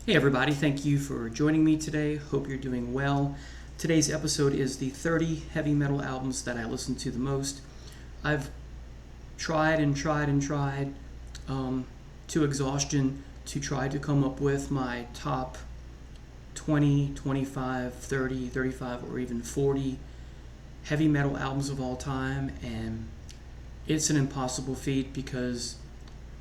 Hey everybody, thank you for joining me today. Hope you're doing well. Today's episode is the 30 heavy metal albums that I listen to the most. I've tried and tried and tried to exhaustion to try to come up with my top 20, 25, 30, 35, or even 40 heavy metal albums of all time, and it's an impossible feat because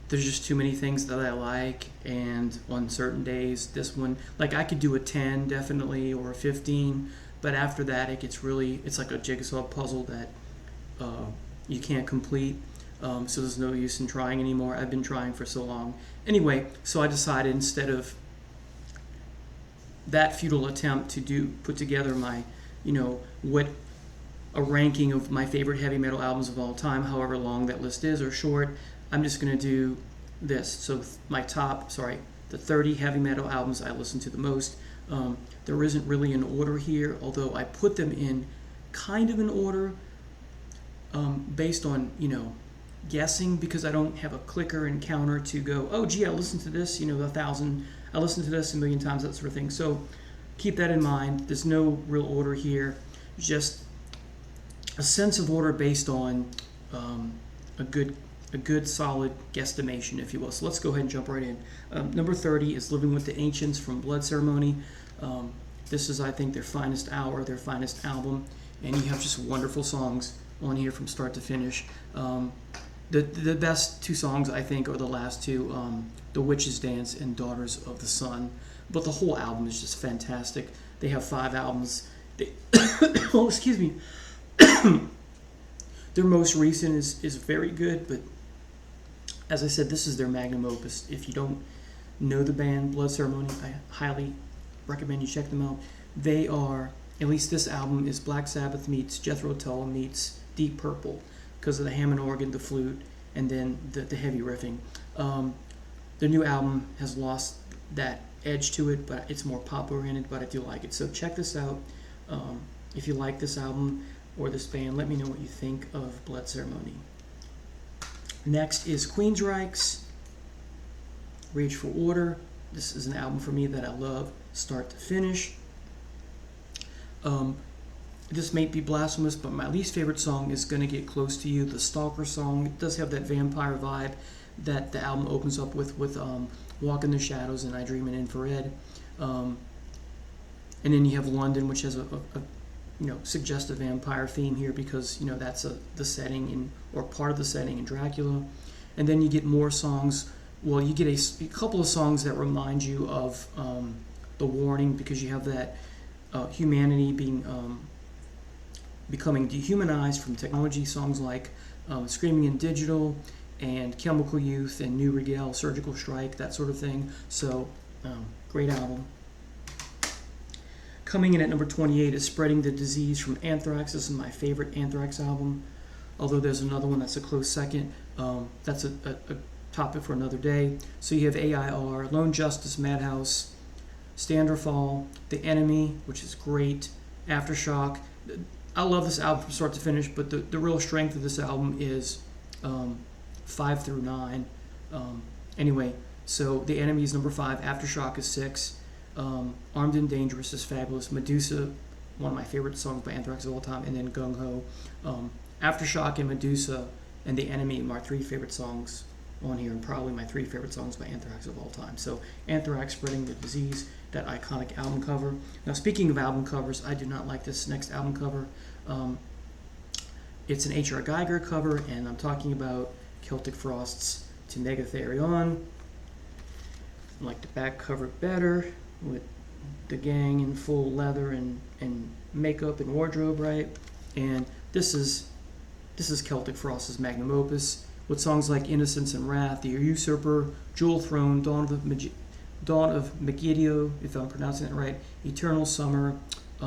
there's just too many things that I like, and on certain days, this one, like I could do a 10 definitely or a 15, but after that, it's like a jigsaw puzzle that uh, you can't complete. So there's no use in trying anymore. I've been trying for so long. Anyway, so I decided instead of that futile attempt to put together my, what a ranking of my favorite heavy metal albums of all time, however long that list is or short. I'm just going to do this. So the 30 heavy metal albums I listen to the most. There isn't really an order here, although I put them in kind of an order based on, guessing, because I don't have a clicker and counter to go, oh, gee, I listened to this, I listened to this a million times, that sort of thing. So keep that in mind. There's no real order here, just a sense of order based on a good solid guesstimation, if you will. So let's go ahead and jump right in. Number 30 is Living with the Ancients from Blood Ceremony. This is, I think, their finest hour, their finest album, and you have just wonderful songs on here from start to finish. The best two songs, I think, are the last two, The Witch's Dance and Daughters of the Sun. But the whole album is just fantastic. They have 5 albums. Oh, excuse me. Their most recent is very good, but as I said, this is their magnum opus. If you don't know the band Blood Ceremony, I highly recommend you check them out. They are, at least this album is Black Sabbath meets Jethro Tull meets Deep Purple because of the Hammond organ, the flute, and then the heavy riffing. Their new album has lost that edge to it, but it's more pop-oriented, but I do like it. So check this out. If you like this album or this band, let me know what you think of Blood Ceremony. Next is Queensryche's Rage for Order. This is an album for me that I love start to finish. This may be blasphemous, but my least favorite song is Gonna Get Close to You, the Stalker song. It does have that vampire vibe that the album opens up with Walk in the Shadows and I Dream in Infrared. And then you have London, which has a suggestive vampire theme here because that's the setting or part of the setting in Dracula. And then you get more songs. Well, you get a couple of songs that remind you of The Warning, because you have that humanity becoming dehumanized from technology. Songs like Screaming in Digital and Chemical Youth and New Regal, Surgical Strike, that sort of thing. So great album. Coming in at number 28 is Spreading the Disease from Anthrax. This is my favorite Anthrax album, although there's another one that's a close second. That's a topic for another day. So you have AIR, Lone Justice, Madhouse, Stand or Fall, The Enemy, which is great, Aftershock. I love this album from start to finish, but the real strength of this album is 5 through 9. Anyway, so The Enemy is number 5, Aftershock is 6. Armed and Dangerous is fabulous. Medusa, one of my favorite songs by Anthrax of all time, and then Gung Ho. Aftershock and Medusa and The Enemy are my 3 favorite songs on here, and probably my 3 favorite songs by Anthrax of all time. So Anthrax, Spreading the Disease, that iconic album cover. Now, speaking of album covers, I do not like this next album cover. It's an H.R. Geiger cover, and I'm talking about Celtic Frost's To Negatherion. I like the back cover better, with the gang in full leather and makeup and wardrobe, right? And this is Celtic Frost's magnum opus, with songs like Innocence and Wrath, The Usurper, Jewel Throne, Dawn of Megiddo, if I'm pronouncing it right, Eternal Summer,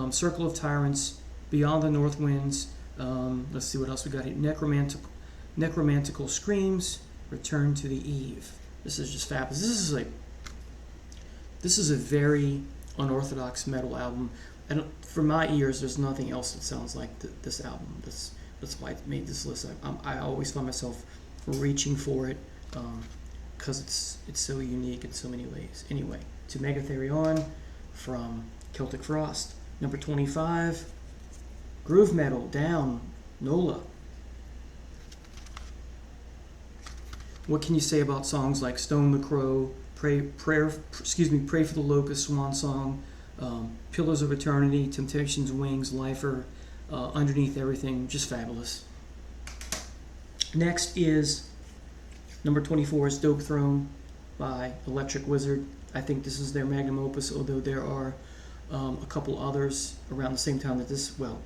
Circle of Tyrants, Beyond the North Winds. Let's see what else we got here. Necromantical Screams, Return to the Eve. This is just fabulous. This is a very unorthodox metal album, and for my ears, there's nothing else that sounds like this album. That's why I made this list. I always find myself reaching for it. because it's so unique in so many ways. Anyway, to Megatherion from Celtic Frost. Number 25, Groove Metal, Down, Nola. What can you say about songs like Stone the Crow, Pray for the Locust, Swan Song, Pillars of Eternity, Temptation's Wings, Lifer, Underneath Everything, just fabulous. Next is number 24 is Dope Throne by Electric Wizard. I think this is their magnum opus, although there are a couple others around the same time that this, well,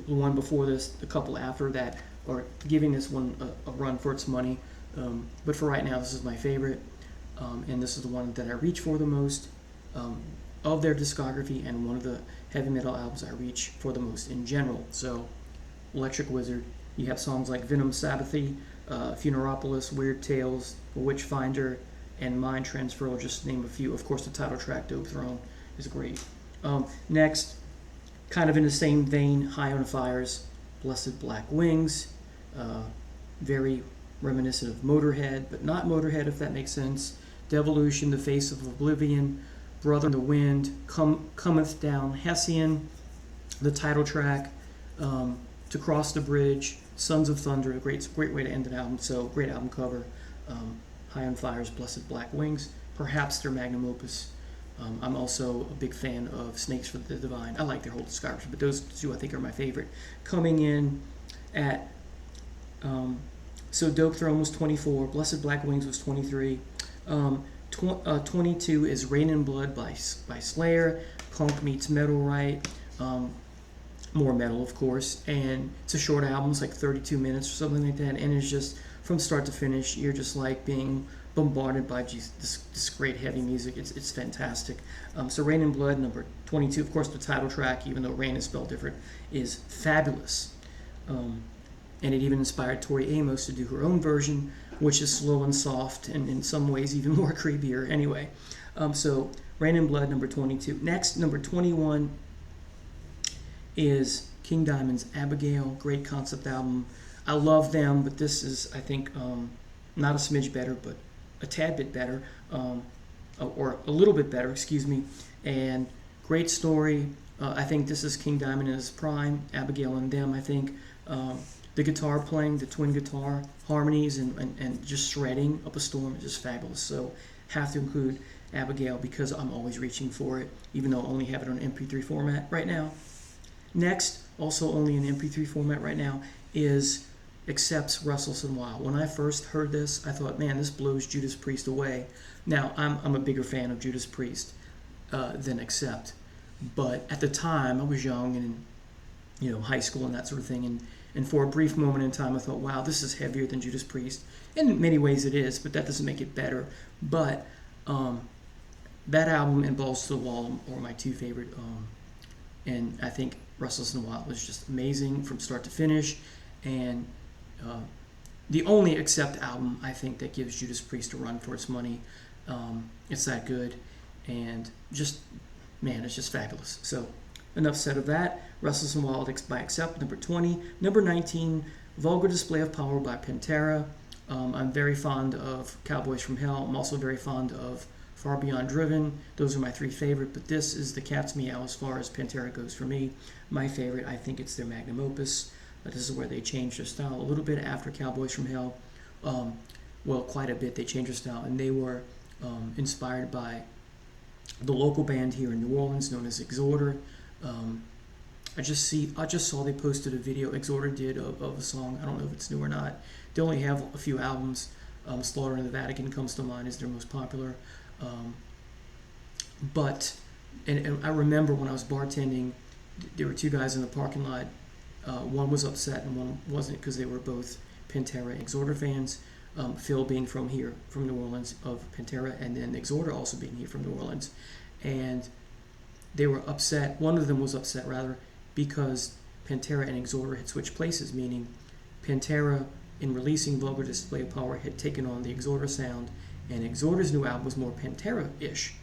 the one before this, the couple after that, are giving this one a run for its money. But for right now, this is my favorite, and this is the one that I reach for the most of their discography, and one of the heavy metal albums I reach for the most in general. So, Electric Wizard, you have songs like Venom Sabbathy, Funeropolis, Weird Tales, Witchfinder, and Mind Transferal, just to name a few. Of course, the title track, Dope Throne, is great. Next, kind of in the same vein, High on Fire's Blessed Black Wings, very reminiscent of Motorhead, but not Motorhead, if that makes sense. Devolution, The Face of Oblivion, Brother in the Wind, Cometh Down, Hessian, the title track, To Cross the Bridge, Sons of Thunder, a great way to end an album, so great album cover. High on Fire's Blessed Black Wings, perhaps their magnum opus. I'm also a big fan of Snakes for the Divine. I like their whole discography, but those two I think are my favorite. Coming in at, so Dope Throne was 24, Blessed Black Wings was 23. 22 is Rain in Blood by Slayer, punk meets metal, right? More metal, of course, and it's a short album, it's like 32 minutes or something like that, and it's just, from start to finish, you're just like being bombarded by this great heavy music. It's fantastic. So Rain in Blood, number 22, of course the title track, even though Rain is spelled different, is fabulous. And it even inspired Tori Amos to do her own version, which is slow and soft, and in some ways even more creepier. Anyway, so Rain in Blood, number 22. Next, number 21 is King Diamond's Abigail, great concept album. I love them, but this is, I think, not a smidge better, but a tad bit better, or a little bit better, excuse me, and great story. I think this is King Diamond in his prime, Abigail and them, I think. The guitar playing, the twin guitar harmonies, and just shredding up a storm is just fabulous. So have to include Abigail because I'm always reaching for it, even though I only have it on MP3 format right now. Next, also only in MP3 format right now, is Accept's Restless and Wild. When I first heard this, I thought, man, this blows Judas Priest away. Now, I'm a bigger fan of Judas Priest than Accept, but at the time, I was young and in high school and that sort of thing, and for a brief moment in time, I thought, wow, this is heavier than Judas Priest. In many ways it is, but that doesn't make it better. But that album and Balls to the Wall are my two favorite, and I think Restless and Wild was just amazing from start to finish, and the only Accept album I think that gives Judas Priest a run for its money. It's that good, and just, man, it's just fabulous. So enough said of that. Restless and Wild by Accept, number 20. Number 19, Vulgar Display of Power by Pantera. I'm very fond of Cowboys from Hell. I'm also very fond of Far Beyond Driven. Those are my three favorite, but this is the cat's meow as far as Pantera goes for me. My favorite, I think it's their magnum opus. This is where they changed their style a little bit after Cowboys from Hell. Well, quite a bit. They changed their style, and they were inspired by the local band here in New Orleans known as Exhorder. I just saw they posted a video Exhorder did of a song. I don't know if it's new or not. They only have a few albums. Slaughter in the Vatican comes to mind as their most popular. But I remember when I was bartending, there were two guys in the parking lot. One was upset and one wasn't because they were both Pantera and Exhorder fans. Phil being from here, from New Orleans, of Pantera, and then Exhorder also being here from New Orleans. And they were upset, one of them was upset rather, because Pantera and Exhorder had switched places, meaning Pantera, in releasing Vulgar Display of Power, had taken on the Exhorder sound, and Exhorder's new album was more Pantera-ish.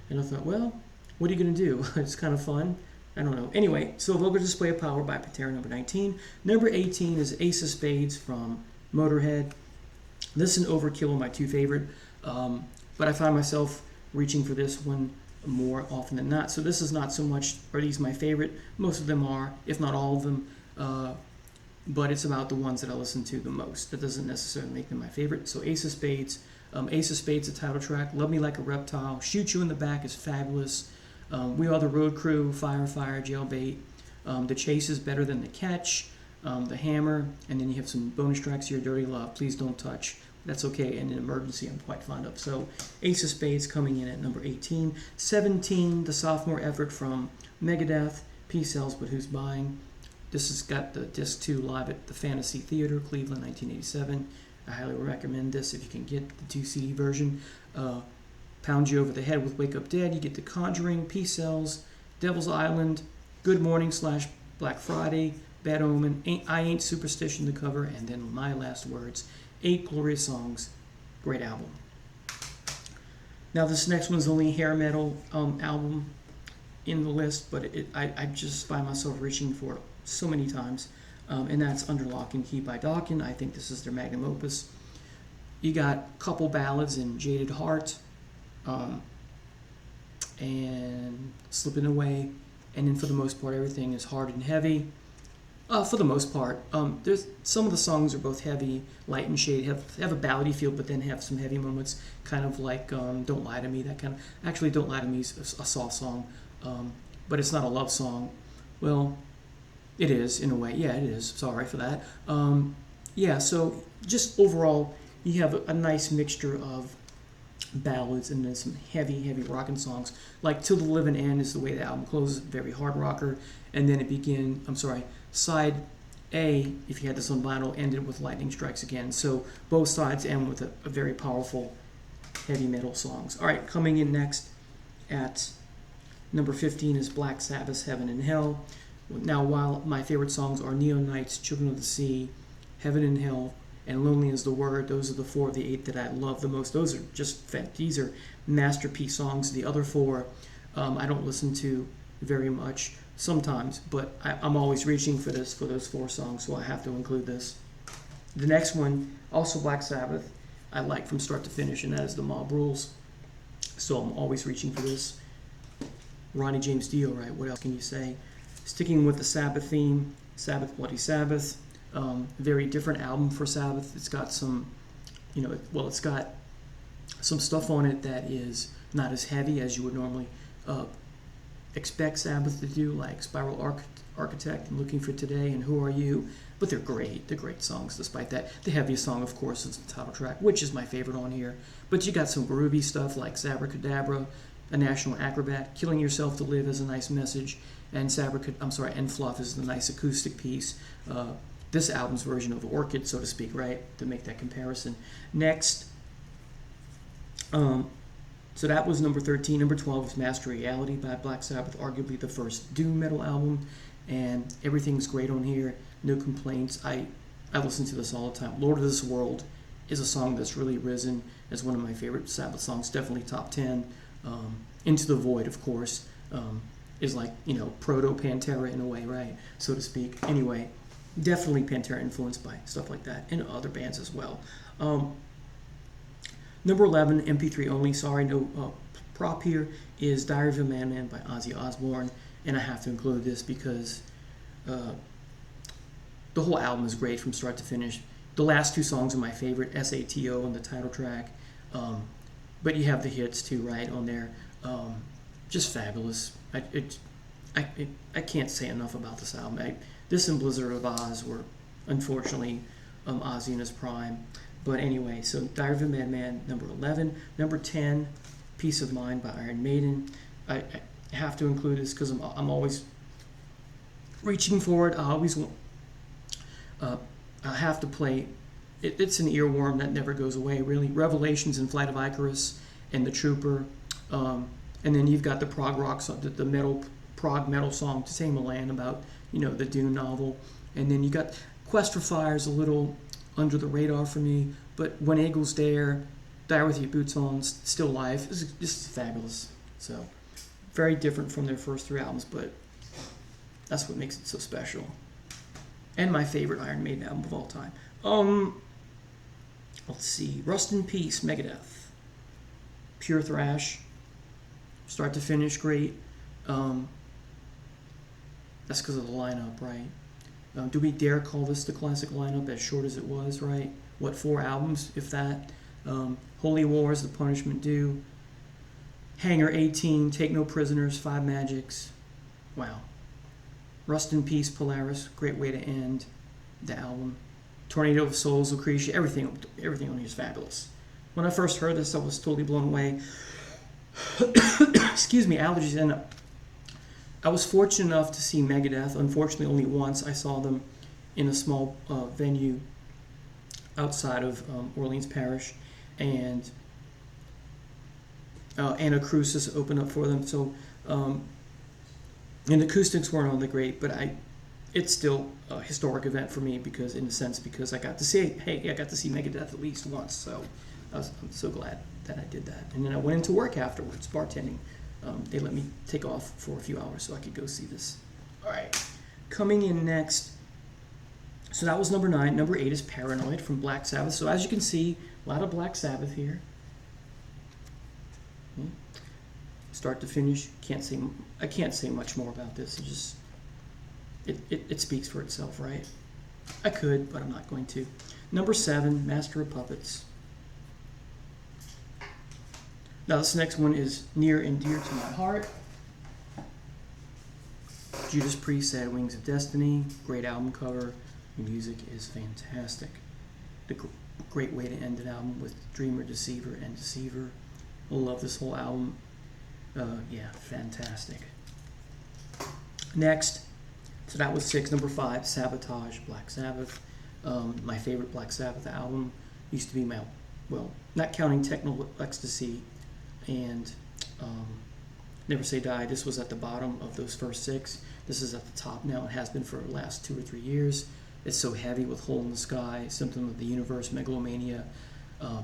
And I thought, well, what are you going to do? It's kind of fun. I don't know. Anyway, so Vulgar Display of Power by Pantera, number 19. Number 18 is Ace of Spades from Motorhead. This and Overkill are my two favorite. But I find myself reaching for this one more often than not. So this is not so much, are these my favorite? Most of them are, if not all of them. But it's about the ones that I listen to the most. That doesn't necessarily make them my favorite. So Ace of Spades. Ace of Spades, a title track. Love Me Like a Reptile. Shoot You in the Back is fabulous. We Are the Road Crew, Fire, Fire, Jailbait. The Chase is Better Than the Catch. The Hammer. And then you have some bonus tracks here. Dirty Love, Please Don't Touch. That's okay. And an Emergency I'm quite fond of. So Ace of Spades coming in at number 18. 17, the sophomore effort from Megadeth. Peace Sells, But Who's Buying? This has got the disc 2 live at the Fantasy Theater, Cleveland, 1987. I highly recommend this if you can get the 2 CD version. Pound You Over the Head with Wake Up Dead. You get The Conjuring, Peace Sells, Devil's Island, Good Morning / Black Friday, Bad Omen, I Ain't Superstition, the cover, and then My Last Words. 8 glorious songs. Great album. Now this next one's only hair metal album in the list, but I just find myself reaching for it so many times, and that's Under Lock and Key by Dokken. I think this is their magnum opus. You got a couple ballads in Jaded Heart and Slipping Away, and then for the most part everything is hard and heavy. For the most part, there's some of the songs are both heavy, light and shade, have a ballady feel, but then have some heavy moments, kind of like Don't Lie to Me. That kind of actually Don't Lie to Me is a soft song, but it's not a love song. Well, it is, in a way. Yeah, it is. Sorry for that. So just overall, you have a nice mixture of ballads and then some heavy, heavy rocking songs. Like Till the Living End is the way the album closes, very hard rocker. And then side A, if you had this on vinyl, ended with Lightning Strikes Again. So both sides end with a very powerful heavy metal songs. All right, coming in next at number 15 is Black Sabbath's Heaven and Hell. Now, while my favorite songs are Neon Knights, Children of the Sea, Heaven and Hell, and Lonely is the Word, those are the 4 of the 8 that I love the most. Those are these are masterpiece songs. The other 4 I don't listen to very much sometimes, but I'm always reaching for those 4 songs, so I have to include this. The next one, also Black Sabbath, I like from start to finish, and that is The Mob Rules. So I'm always reaching for this. Ronnie James Dio, right? What else can you say? Sticking with the Sabbath theme, Sabbath Bloody Sabbath. Very different album for Sabbath. It's got some, it's got some stuff on it that is not as heavy as you would normally expect Sabbath to do, like Spiral Architect and Looking for Today and Who Are You. But they're great. They're great songs despite that. The heaviest song, of course, is the title track, which is my favorite on here. But you got some groovy stuff like Sabracadabra, A National Acrobat, Killing Yourself to Live is a nice message, and Fluff is the nice acoustic piece. This album's version of Orchid, so to speak, right? To make that comparison. Next, so that was number 13. Number 12 is Master Reality by Black Sabbath, arguably the first doom metal album, and everything's great on here. No complaints. I listen to this all the time. Lord of this World is a song that's really risen as one of my favorite Sabbath songs, definitely top 10. Into the Void, of course, is like, proto-Pantera in a way, right, so to speak. Anyway, definitely Pantera influenced by stuff like that, and other bands as well. Number 11, MP3 only, sorry, no prop here, is Diary of a Madman by Ozzy Osbourne, and I have to include this because the whole album is great from start to finish. The last 2 songs are my favorite, SATO and the title track, but you have the hits too, right, on there. Just fabulous. I can't say enough about this album. This and Blizzard of Oz were, unfortunately, Ozzy in his prime. But anyway, so Diary of a Madman, number 11. Number 10, Peace of Mind by Iron Maiden. I have to include this because I'm always reaching for it. I always want. I have to play. It's an earworm that never goes away, really. Revelations and Flight of Icarus and The Trooper. And then you've got the prog rock song, the prog metal song, Tame a Land, about, the Dune novel. And then you got Quest for Fire is a little under the radar for me, but When Eagles Dare, Die With Your Boots On, Still Life, is just fabulous. So, very different from their first 3 albums, but that's what makes it so special. And my favorite Iron Maiden album of all time. Let's see, Rust in Peace, Megadeth. pure thrash, start to finish, great. That's because of the lineup, right? Do we dare call this the classic lineup, as short as it was, right? What, 4 albums, if that? Holy Wars, The Punishment Due, Hangar 18, Take No Prisoners, Five Magics. Wow. Rust in Peace, Polaris, great way to end the album. Tornado of Souls, Lucretia, everything on here is fabulous. When I first heard this, I was totally blown away. Excuse me, allergies. And I was fortunate enough to see Megadeth. Unfortunately, only once. I saw them in a small venue outside of Orleans Parish, and Anna Crucis opened up for them. So, and the acoustics weren't all that great, but it's still a historic event for me because I got to see Megadeth at least once. So I'm so glad that I did that. And then I went into work afterwards, bartending. They let me take off for a few hours so I could go see this. All right, coming in next. So that was number 9. Number 8 is Paranoid from Black Sabbath. So as you can see, a lot of Black Sabbath here. Start to finish, I can't say much more about this. It speaks for itself, right? I could, but I'm not going to. Number 7, Master of Puppets. Now this next one is near and dear to my heart. Judas Priest, Sad Wings of Destiny. Great album cover. The music is fantastic. The great way to end an album with Dreamer, Deceiver, and Deceiver. I love this whole album. Yeah, fantastic. Next, so that was 6. Number 5, Sabotage, Black Sabbath. My favorite Black Sabbath album used to be not counting Techno Ecstasy and Never Say Die. This was at the bottom of those first 6. This is at the top now. It has been for the last 2 or 3 years. It's so heavy with Hole in the Sky, Symptom of the Universe, Megalomania,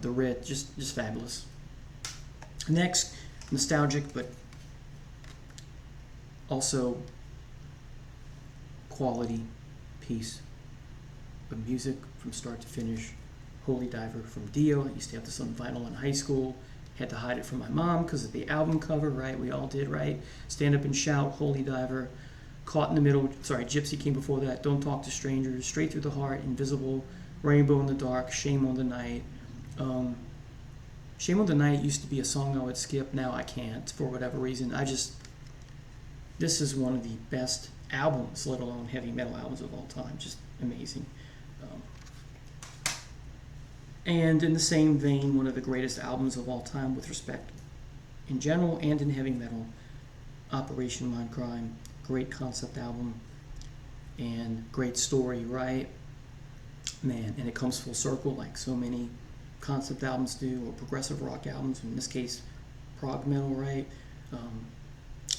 The Writ, just fabulous. Next, nostalgic, but also quality piece of music from start to finish. Holy Diver from Dio. I used to have this on vinyl in high school. Had to hide it from my mom because of the album cover, right? We all did, right? Stand Up and Shout, Holy Diver, Caught in the Middle, Gypsy came before that, Don't Talk to Strangers, Straight Through the Heart, Invisible, Rainbow in the Dark, Shame on the Night. Shame on the Night used to be a song I would skip. Now I can't for whatever reason. This is one of the best albums, let alone heavy metal albums of all time. Just amazing. And in the same vein, one of the greatest albums of all time with respect in general and in heavy metal, Operation Mindcrime. Great concept album and great story, right? Man, and it comes full circle like so many concept albums do, or progressive rock albums, in this case, prog metal, right?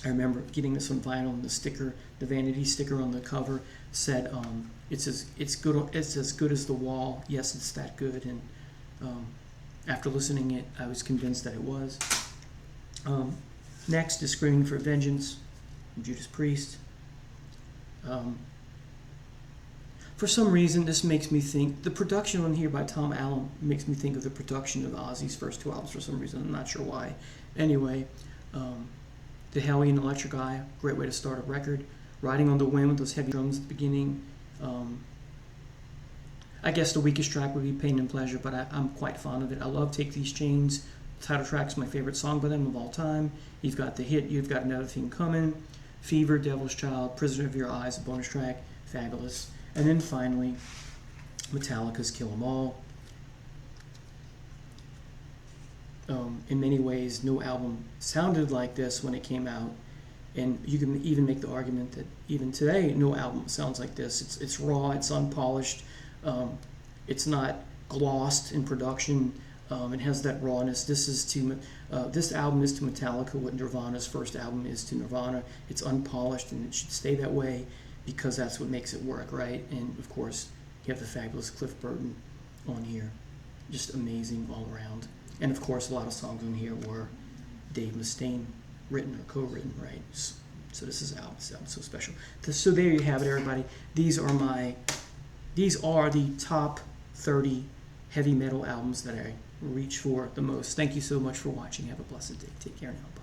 I remember getting this on vinyl, and the sticker, the vanity sticker on the cover said, it's as good as The Wall. Yes, it's that good. And after listening it, I was convinced that it was. Next is Screaming for Vengeance from Judas Priest. For some reason, this makes me think, the production on here by Tom Allen makes me think of the production of Ozzy's first 2 albums for some reason. I'm not sure why. Anyway, The Hellion Electric Eye, great way to start a record. Riding on the Wind with those heavy drums at the beginning. I guess the weakest track would be Pain and Pleasure, but I'm quite fond of it. I love Take These Chains. The title track's my favorite song by them of all time. You've got the hit, You've Got Another Thing Coming. Fever, Devil's Child, Prisoner of Your Eyes, a bonus track. Fabulous. And then finally, Metallica's Kill 'Em All. In many ways, no album sounded like this when it came out. And you can even make the argument that even today, no album sounds like this. It's raw, it's unpolished, it's not glossed in production. It has that rawness. This album is to Metallica what Nirvana's first album is to Nirvana. It's unpolished, and it should stay that way because that's what makes it work, right? And of course, you have the fabulous Cliff Burton on here. Just amazing all around. And of course, a lot of songs on here were Dave Mustaine written or co-written, right? So this album's so special. So there you have it, everybody. These are the top 30 heavy metal albums that I reach for the most. Thank you so much for watching. Have a blessed day. Take care now.